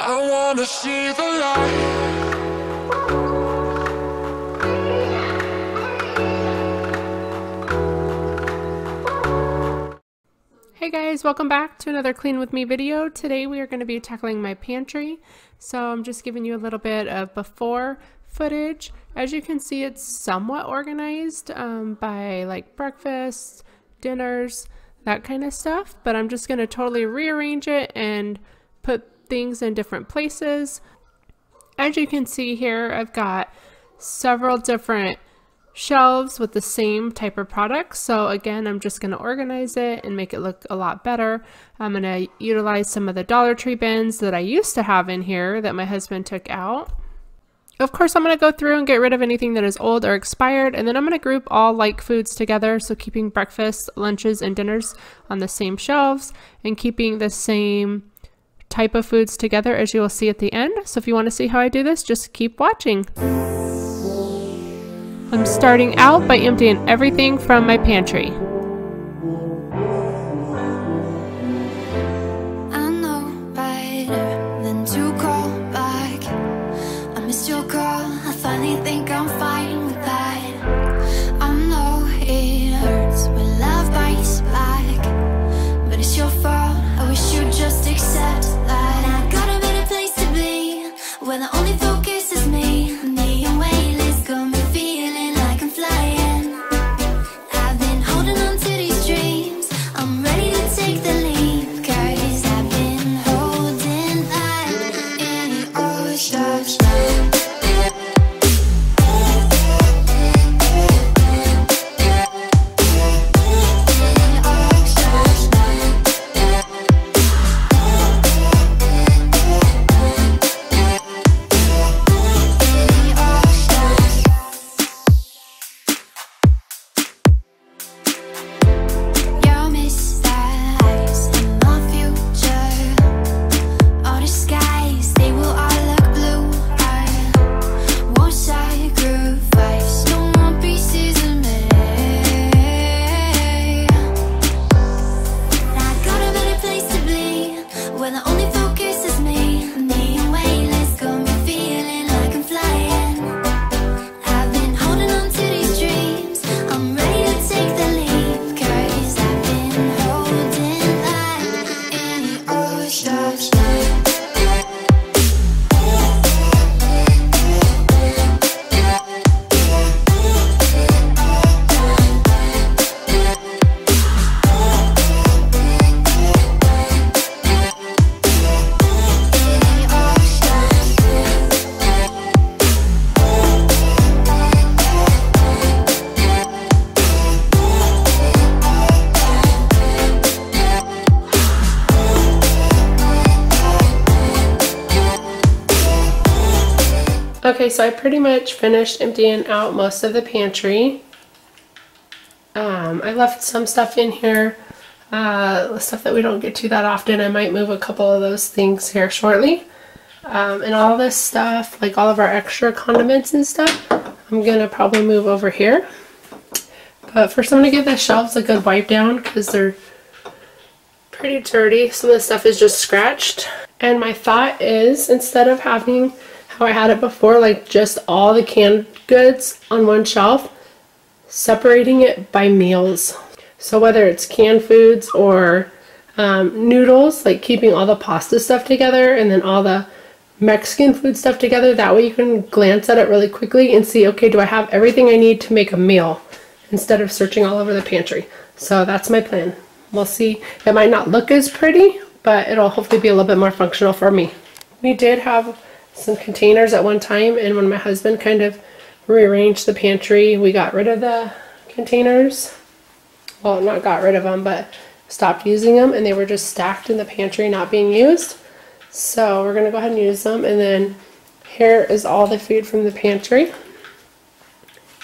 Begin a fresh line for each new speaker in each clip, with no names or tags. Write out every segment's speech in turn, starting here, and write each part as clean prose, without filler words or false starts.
I wanna see the light.
Hey guys, welcome back to another Clean With Me video. Today we are going to be tackling my pantry. So I'm just giving you a little bit of before footage. As you can see, it's somewhat organized by like breakfasts, dinners, that kind of stuff. But I'm just going to totally rearrange it and put things in different places. As you can see here, I've got several different shelves with the same type of products. So again, I'm just going to organize it and make it look a lot better. I'm going to utilize some of the Dollar Tree bins that I used to have in here that my husband took out. Of course, I'm going to go through and get rid of anything that is old or expired, and then I'm going to group all like foods together, so keeping breakfast, lunches, and dinners on the same shelves and keeping the same type of foods together, as you will see at the end. So if you want to see how I do this, just keep watching. I'm starting out by emptying everything from my pantry.
I know better than to call back. I missed your call, I finally think I'm fine with that. I know it hurts when love bites back, but it's your fault, I wish you'd just accept that. I got a better place to be, where the only focus is me. The away list got me feeling like I'm flying. I've been holding on to these dreams, I'm ready to take the leap, 'cause I've been holding that in all stuff.
Okay, so I pretty much finished emptying out most of the pantry. I left some stuff in here, stuff that we don't get to that often. I might move a couple of those things here shortly. And all this stuff, like all of our extra condiments and stuff, I'm gonna probably move over here. But first I'm gonna give the shelves a good wipe down because they're pretty dirty. Some of the stuff is just scratched. And my thought is, instead of having how I had it before, like just all the canned goods on one shelf, separating it by meals. So whether it's canned foods or noodles, like keeping all the pasta stuff together and then all the Mexican food stuff together, that way you can glance at it really quickly and see, okay, do I have everything I need to make a meal, instead of searching all over the pantry. So that's my plan. We'll see. It might not look as pretty, but it'll hopefully be a little bit more functional for me. We did have some containers at one time, and when my husband kind of rearranged the pantry, we got rid of the containers. Well, not got rid of them, but stopped using them, and they were just stacked in the pantry not being used. So we're gonna go ahead and use them. And then here is all the food from the pantry.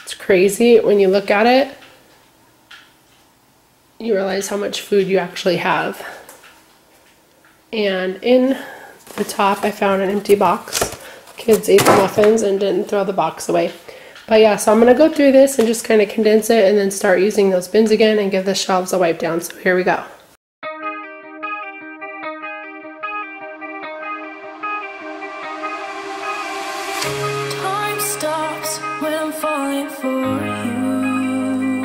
It's crazy when you look at it, you realize how much food you actually have. And in the top I found an empty box. Kids ate the muffins and didn't throw the box away. But yeah, so I'm going to go through this and just kind of condense it and then start using those bins again and give the shelves a wipe down. So here we go.
for you.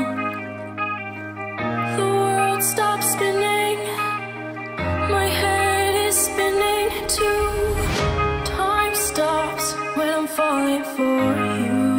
The world stops spinning, my head is spinning too. Time stops when I'm falling for you.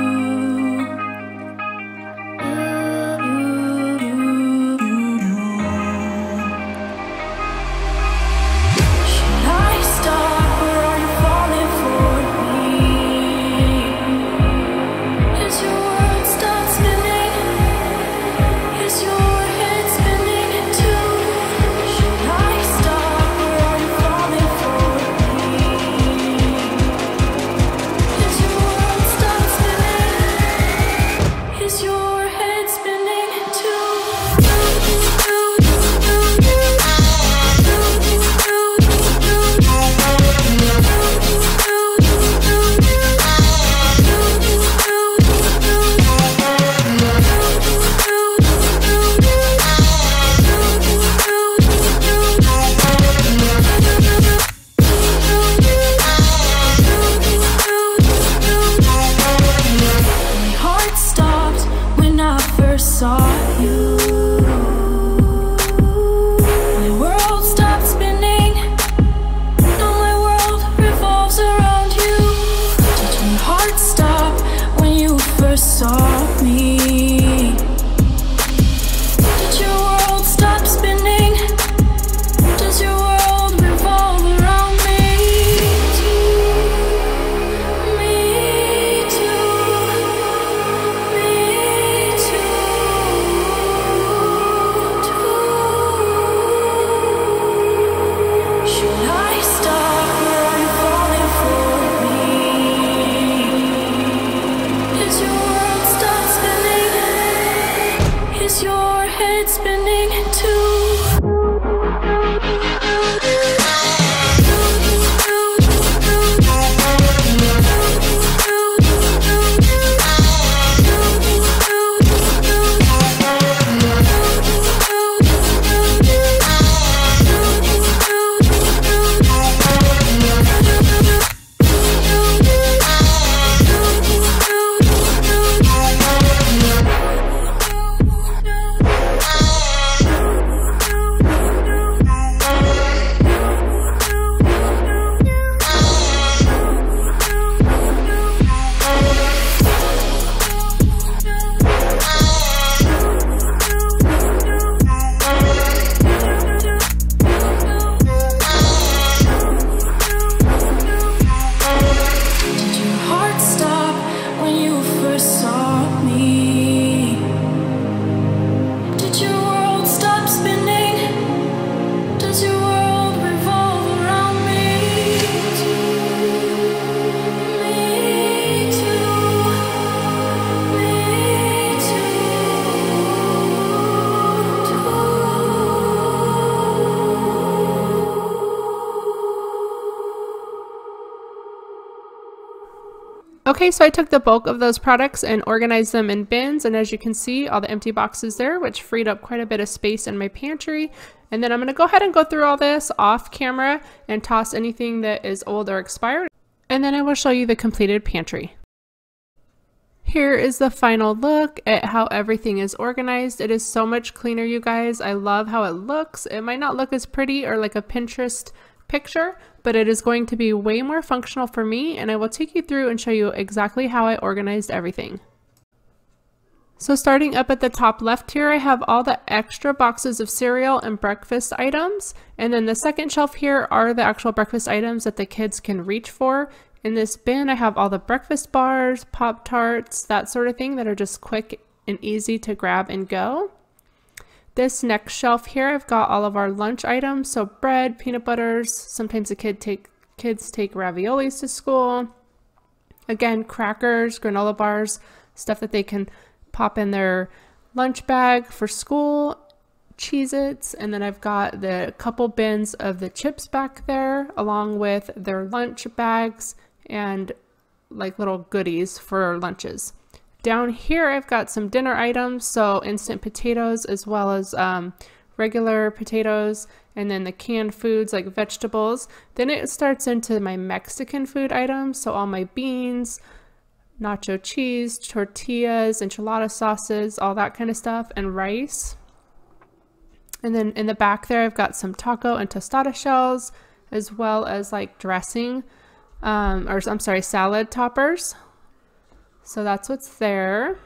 Okay, so I took the bulk of those products and organized them in bins, and as you can see, all the empty boxes there, which freed up quite a bit of space in my pantry. And then I'm going to go ahead and go through all this off camera and toss anything that is old or expired, and then I will show you the completed pantry. Here is the final look at how everything is organized. It is so much cleaner, you guys. I love how it looks. It might not look as pretty or like a Pinterest picture, but it is going to be way more functional for me, and I will take you through and show you exactly how I organized everything. So starting up at the top left here, I have all the extra boxes of cereal and breakfast items, and then the second shelf here are the actual breakfast items that the kids can reach for. In this bin, I have all the breakfast bars, Pop-Tarts, that sort of thing that are just quick and easy to grab and go. This next shelf here, I've got all of our lunch items, so bread, peanut butters, sometimes the kids take raviolis to school. Again, crackers, granola bars, stuff that they can pop in their lunch bag for school, Cheez-Its, and then I've got the couple bins of the chips back there, along with their lunch bags and like little goodies for lunches. Down here, I've got some dinner items, so instant potatoes as well as regular potatoes, and then the canned foods like vegetables. Then it starts into my Mexican food items, so all my beans, nacho cheese, tortillas, enchilada sauces, all that kind of stuff, and rice. And then in the back there, I've got some taco and tostada shells, as well as like dressing, or I'm sorry, salad toppers. So that's what's there.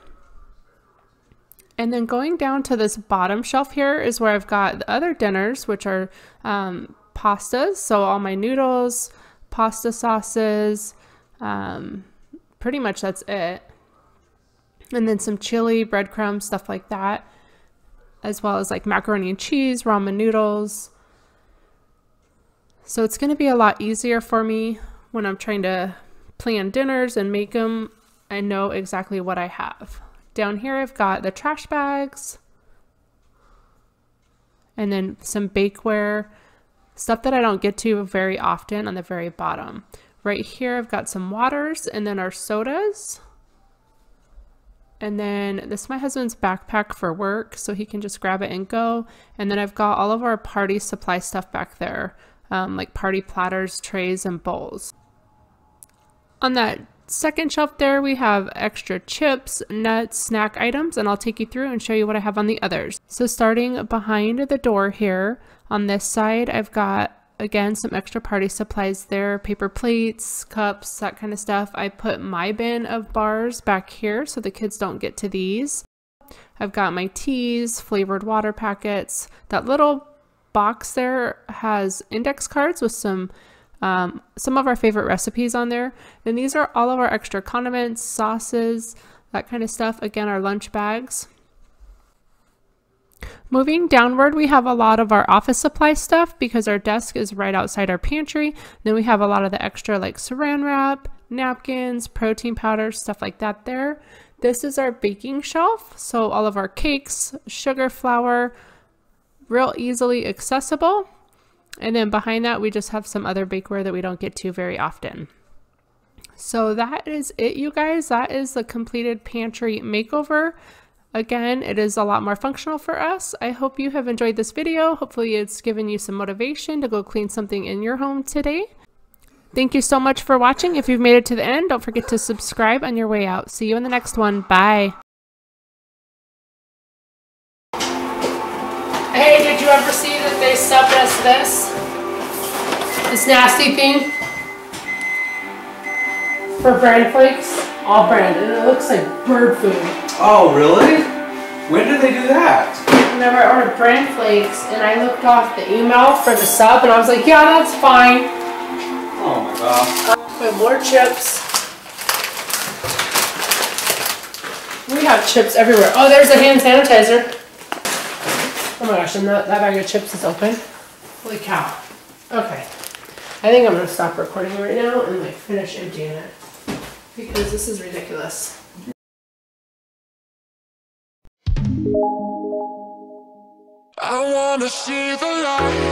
And then going down to this bottom shelf here is where I've got the other dinners, which are pastas. So all my noodles, pasta sauces, pretty much that's it. And then some chili, breadcrumbs, stuff like that, as well as like macaroni and cheese, ramen noodles. So it's going to be a lot easier for me when I'm trying to plan dinners and make them. I know exactly what I have. Down here I've got the trash bags, and then some bakeware, stuff that I don't get to very often on the very bottom. Right here I've got some waters, and then our sodas. And then this is my husband's backpack for work, so he can just grab it and go. And then I've got all of our party supply stuff back there, like party platters, trays, and bowls. On that second shelf there, we have extra chips, nuts, snack items, and I'll take you through and show you what I have on the others. So starting behind the door here, on this side, I've got, again, some extra party supplies there, paper plates, cups, that kind of stuff. I put my bin of bars back here so the kids don't get to these. I've got my teas, flavored water packets. That little box there has index cards with some of our favorite recipes on there. And these are all of our extra condiments, sauces, that kind of stuff. Again, our lunch bags. Moving downward, we have a lot of our office supply stuff because our desk is right outside our pantry. Then we have a lot of the extra like saran wrap, napkins, protein powder, stuff like that there. This is our baking shelf. So all of our cakes, sugar, flour, real easily accessible. And then behind that, we just have some other bakeware that we don't get to very often. So that is it, you guys. That is the completed pantry makeover. Again, it is a lot more functional for us. I hope you have enjoyed this video. Hopefully it's given you some motivation to go clean something in your home today. Thank you so much for watching. If you've made it to the end, don't forget to subscribe on your way out. See you in the next one. Bye. Hey, did you ever see that they subbed us this nasty thing for bran flakes? All branded. It looks like bird food.
Oh, really? When did they do that?
Whenever I ordered bran flakes, and I looked off the email for the sub, and I was like, yeah, that's fine.
Oh my gosh.
With more chips. We have chips everywhere. Oh, there's a hand sanitizer. Oh my gosh, and that bag of chips is open. Holy cow. Okay. I think I'm going to stop recording right now and like finish emptying it. Because this is ridiculous.
I wanna see the light.